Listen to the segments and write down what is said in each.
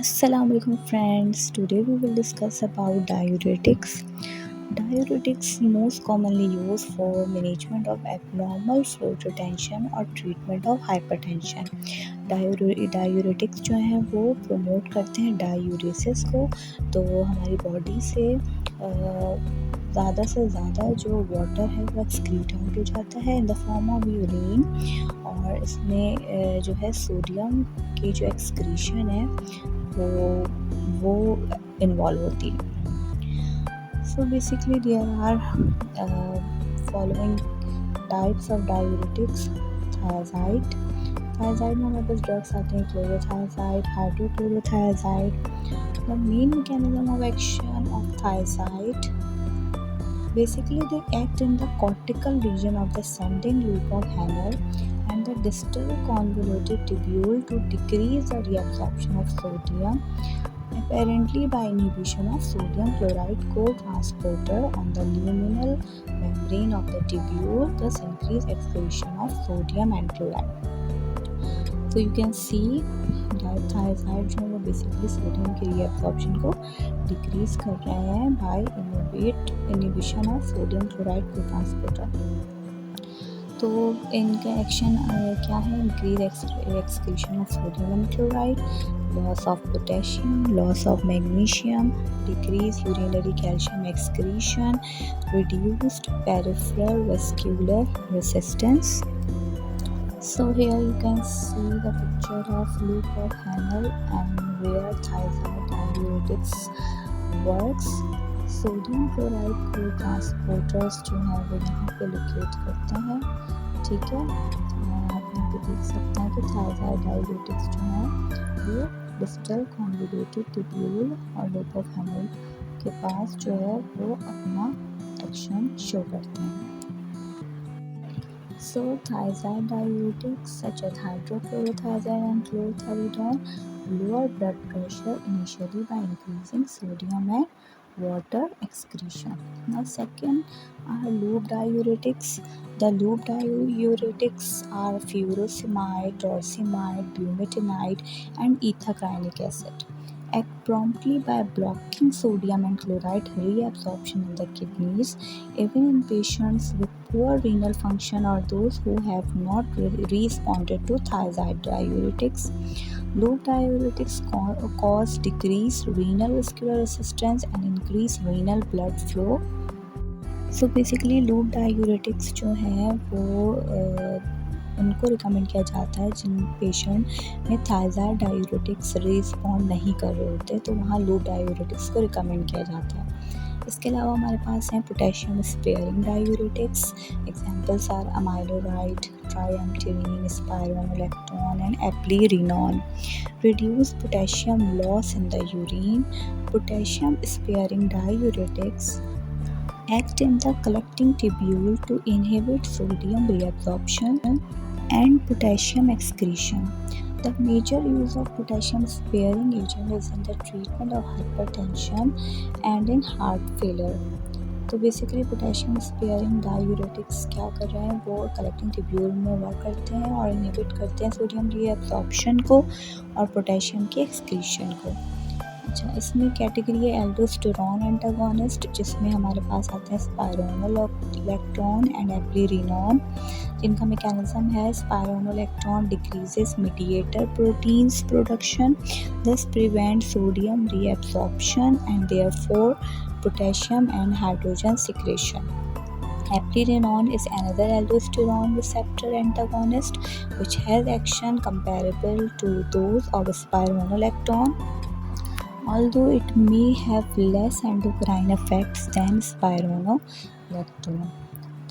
Assalamualaikum friends. Today we will discuss about diuretics. Diuretics most commonly used for management of abnormal fluid retention और treatment of hypertension. Diuretics जो हैं वो promote करते हैं diuresis को, तो हमारी बॉडी से ज़्यादा से ज़्यादा जो वाटर है वो एक्सक्रीट आउट हो जाता है in the form of urine, और इसमें जो है सोडियम की जो एक्सक्रीशन है वो इन्वॉल्व होती है। So basically there are following types of diuretics. Thiazide में हमारे पास ड्रग्स आते हैं, chlorothiazide, hydrochlorothiazide. The main mechanism of action of thiazide, basically they act in the cortical region of the ascending loop of Henle and the distal convoluted tubule to decrease the reabsorption of sodium, apparently by inhibition of sodium chloride co-transporter on the luminal membrane of the tubule, thus increase excretion of sodium and chloride. So you can see thyroid जो है वो basically sodium के reabsorption को decrease कर रहे हैं by inhibition of sodium chloride cotransporter. तो इनका एक्शन क्या है? Increase excretion of sodium and chloride, loss of potassium, loss of magnesium, decrease urinary calcium excretion, reduced peripheral vascular resistance. So here you can see the picture of loop of Henle and where thiazide diuretics works. Sodium chloride को transporters जो हैं वो यहाँ पे locate करते हैं, ठीक है। आप यहाँ पे देख सकते हैं कि थायराइड डाययूरेटिक्स जो हैं वो डिस्टल कॉन्वोल्यूटेड ट्यूब्यूल और लूप ऑफ हेनल के पास जो है वो अपना एक्शन शो करते हैं। So thiazide diuretics such as hydrochlorothiazide and chlorthalidone lower blood pressure initially by increasing sodium and water excretion. Now second are loop diuretics. The loop diuretics are furosemide, torsemide, bumetanide and ethacrynic acid. Act promptly by blocking sodium and chloride reabsorption in the kidneys, even in patients with poor renal function or those who have not responded to thiazide diuretics. Loop diuretics cause decreased renal vascular resistance and increased renal blood flow. So basically loop diuretics जो है वो उनको recommend किया जाता है जिन patient में thyroid diuretics respond नहीं कर रहे होते, तो वहाँ लूप डायूरेटिक्स को रिकमेंड किया जाता है। इसके अलावा हमारे पास हैं potassium sparing diuretics. Examples are amiloride, triamterene, spironolactone and eplerenone. Reduce potassium loss in the urine. Potassium sparing diuretics act in the collecting tubule to inhibit sodium reabsorption and potassium excretion. The major use of potassium sparing agent is in the treatment of hypertension and in heart failure. तो basically potassium sparing diuretics क्या कर रहे हैं, वो collecting tubule में work करते हैं और इनहिबिट करते हैं सोडियम रीअब्सॉर्प्शन को और पोटेशियम के एक्सक्रीशन को। अच्छा, इसमें कैटेगरी है एल्डोस्टेरॉन एंटागोनिस्ट, जिसमें हमारे पास आते हैं स्पाइरोनोलेक्टोन एंड एप्लीरिनॉन, जिनका मैकेनिज्म है स्पाइरोनोलेक्टोन decreases mediator proteins production, thus prevent sodium reabsorption and therefore potassium and hydrogen secretion. Eplerenone is another aldosterone receptor antagonist which has action comparable to those of spironolactone, although it may have less endocrine effects than spironolactone.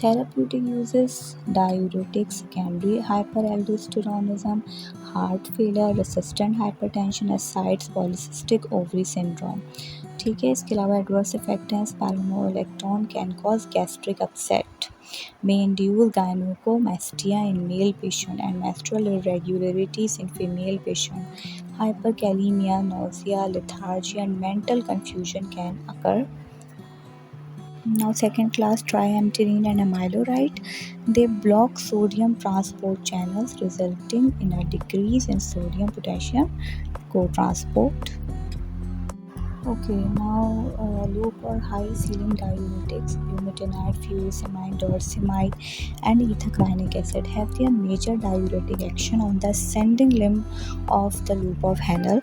Therapeutic uses: diuretics, secondary hyperaldosteronism, heart failure, resistant hypertension, ascites, polycystic ovary syndrome. ठीक है। इसके अलावा adverse effect हैं, स्पाइरोनोलेक्टोन can cause gastric upset, may induce gynecomastia in male patient and menstrual irregularities in female patient. Hyperkalemia, nausea, lethargy and mental confusion can occur. Now second class triamterene and amiloride, they block sodium transport channels resulting in a decrease in sodium potassium co-transport. Okay, now low or high ceiling diuretics, bumetanide, furosemide, dorsemide, and ethacrynic acid have their major diuretic action on the ascending limb of the loop of Henle.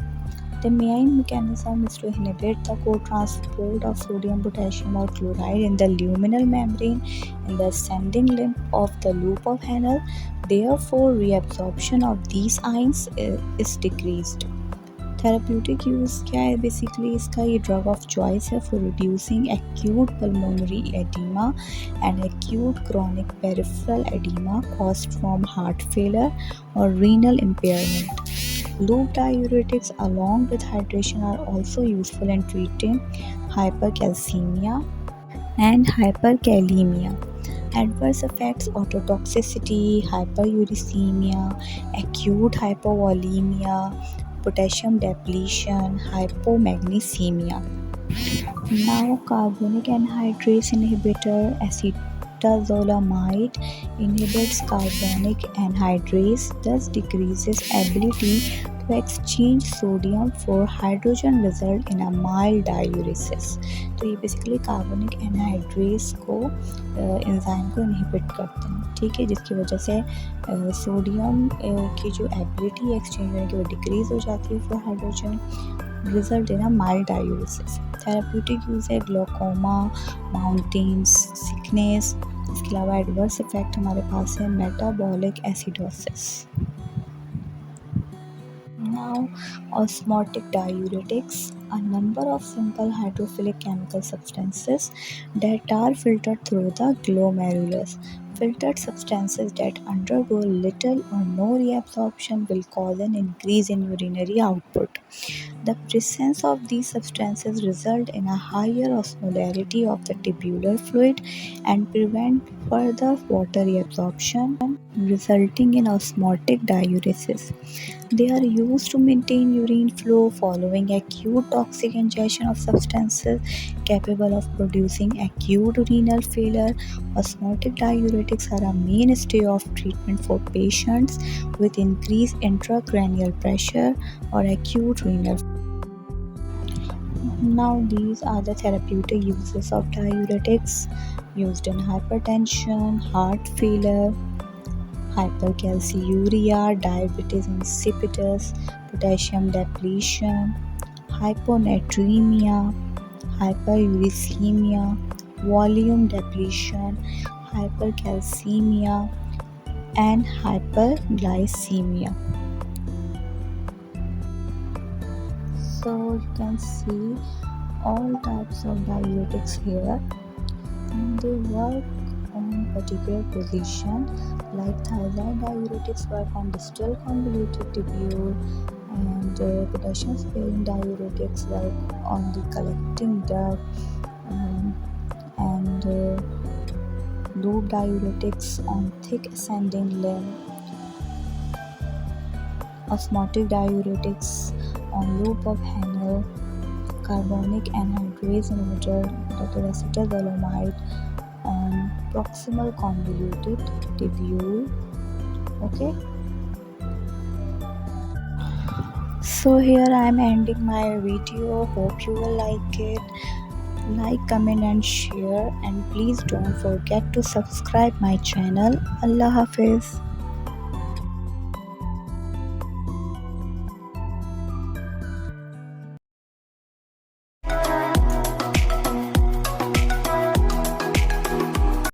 The main mechanism is to inhibit the co-transport of sodium, potassium, or chloride in the luminal membrane in the ascending limb of the loop of Henle. Therefore, reabsorption of these ions is decreased. Therapeutic use क्या है? Basically इसका ये drug of choice है for reducing acute pulmonary oedema and acute chronic peripheral oedema caused from heart failure और renal impairment. Loop diuretics along with hydration are also useful in treating hypercalcemia and hyperkalemia. Adverse effects: ototoxicity, hyperuricemia, acute hypovolemia, potassium depletion, hypomagnesemia. Now, carbonic anhydrase inhibitor acetazolamide inhibits carbonic anhydrase, thus decreases ability to exchange sodium for hydrogen, result in a mild diuresis. तो ये basically carbonic anhydrase को enzyme को inhibit करते हैं, ठीक है, जिसकी वजह से सोडियम की जो एबिलिटी एक्सचेंज करने की वो डिक्रीज हो जाती है for hydrogen, result in a mild diuresis. Therapeutic use है ग्लोकोमा, माउंटेन्स सिकनेस. इसके अलावा एडवर्स इफेक्ट हमारे पास है metabolic acidosis. Now, osmotic diuretics, a number of simple hydrophilic chemical substances that are filtered through the glomerulus. Filtered substances that undergo little or no reabsorption will cause an increase in urinary output. The presence of these substances result in a higher osmolarity of the tubular fluid and prevent further water reabsorption, resulting in osmotic diuresis. They are used to maintain urine flow following acute toxic ingestion of substances capable of producing acute renal failure. Osmotic diuretics are a mainstay of treatment for patients with increased intracranial pressure or acute renal. Now, these are the therapeutic uses of diuretics used in hypertension, heart failure, hypercalciuria, diabetes insipidus, potassium depletion, hyponatremia, hyperuricemia, volume depletion, hypercalcemia, and hyperglycemia. So you can see all types of diuretics here, and they work on particular position. Like thiazide diuretics work on distal convoluted tubule, and potassium sparing diuretics work on the collecting duct, and loop diuretics on thick ascending limb. Osmotic diuretics on loop of Henle. Carbonic anhydrase inhibitor, that is acetazolamide, on proximal convoluted tubule. Okay, so here I am ending my video. Hope you will like it. Like, comment and share, and please don't forget to subscribe my channel. Allah Hafiz.